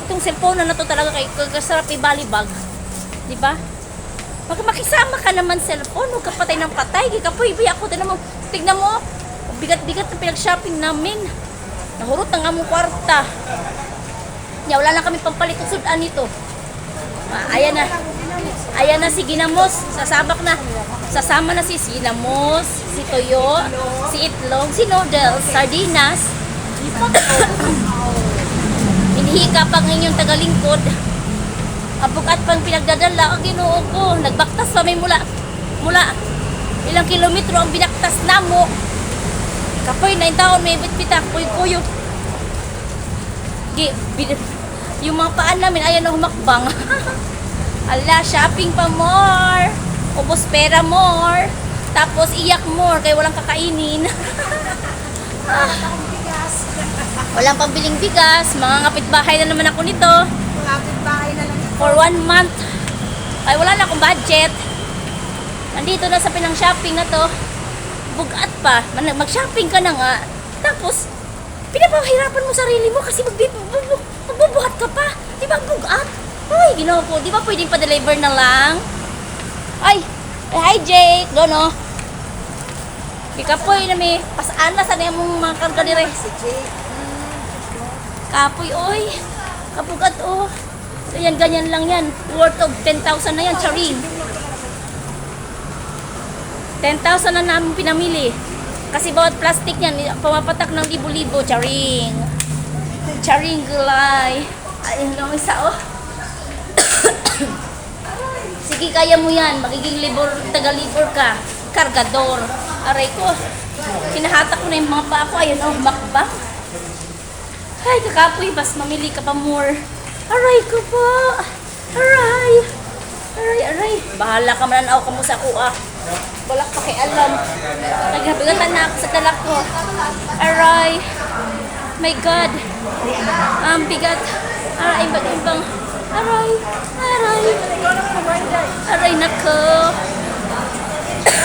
itong cellphone na to talaga kay kasarap i-balibag. Di ba? Makisama ka naman cellphone, huwag ka patay ng patay. Gikapoy, biya ako, tignan mo. Bigat-bigat na pinag-shopping namin. Nahurot ng among kwarta. Wala na kami pampalit sudan nito. Ayan na. Ayan na si Ginamos. Sasama na si Ginamos, si Toyo, si Itlog, si Noodles, Sardinas. Hinihika pang inyong tagalingkod. Abugat pang pinagdadala ang Ginoo ko. Nagbaktas kami mula ilang kilometro ang binaktas namo. Kapoy, 9 taon may bitbitak, puyo-puyo. Yung mga paan namin, ayan na humakbang. Ala, shopping pa more. Ubos pera more. Tapos iyak more, kaya walang kakainin. Walang pambiling bigas. Mga kapitbahay na naman ako nito. Kapitbahay na lang. For 1 month. Ay, wala na akong budget. Nandito na sa pinang-shopping na to. Bugat pa. Mag-shopping ka na nga. Tapos, pinapahirapan mo sarili mo kasi magbubuhat ka pa. Di ba bugat? Ay, Ginoo ko. Di ba pwedeng pa-deliver na lang? Ay, hi Jake. Dono. Ikapoy na may pasaan na sana yung mga karga dire. Si Jake. Kapoy, oy. Kapugat, oh. Ayan, ganyan lang yan. Worth of 10,000 na yan, charing. 10,000 na namin pinamili. Kasi bawat plastic yan, pumapatak ng libo-libo, charing. Charing gulay. Ayun lang isa, oh. Sige, kaya mo yan. Magiging taga-libor ka. Kargador. Aray ko. Kinahatak ko na yung mga paa ko. Ayun, oh, makbang. Ay, kakapoy, bas mamili ka pa more. Aray ko po. Aray. Aray. Bahala ka mananaw ka mo sa kuha. Wala ka pakialam. Nagbigatan na ako sa talak ko. Aray. My God. Bigat. Aray, ibang. Aray. Aray, nako.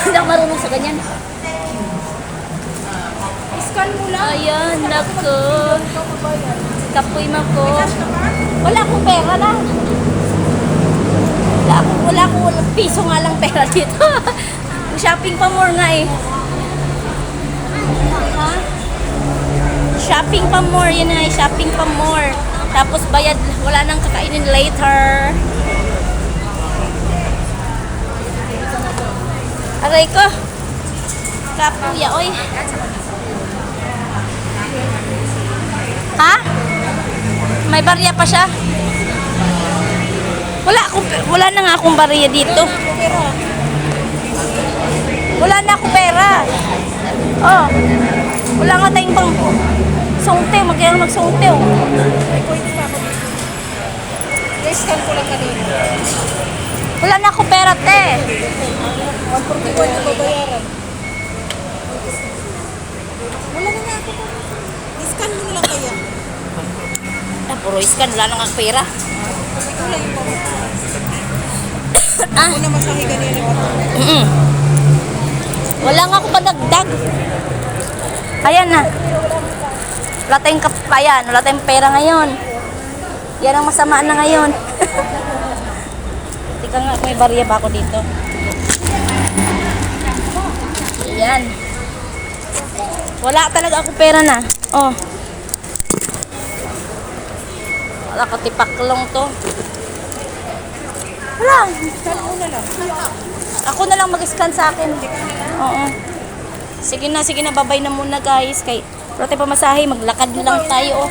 Hindi ako marunong sa ganyan. Scan mo lang. Ayan, nako. Kapoy mo ko. Wala akong pera na. Wala akong piso nga lang pera dito. Shopping pa more nga eh. Ha? Shopping pa more, yun na, shopping pa more. Tapos bayad, wala nang kakainin later. Aray ko. Kapuya, oy. Ha? May barya pa siya? Wala na nga akong barya dito. Wala na akong pera. Oh. Wala nga tayong pang sungtew. Magyayang magsungtew. Pwede pa ako dito. I-scan ko lang kanina. Wala na akong pera, te. 141 yung babayaran. Wala na nga ako. I-scan mo na lang kaya. Puro iskan. Wala na nga akong pera. Ito lang yung babayaran. Ako na masahe ganyan yung Wala nga ako panagdag. Ayan na. Wala tayong kapayan. Wala tayong pera ngayon. Yan ang masama na ngayon. Tika nga, may barya ba ako dito? Ayan. Wala talaga ako pera na. Oh. Wala ka tipaklong to. Wala. Scan mo na lang. Ako na lang mag-scan sa akin. Oo. Sige na, babay na muna guys. Kay, wala tayong pamasahe, maglakad na lang tayo. Oh.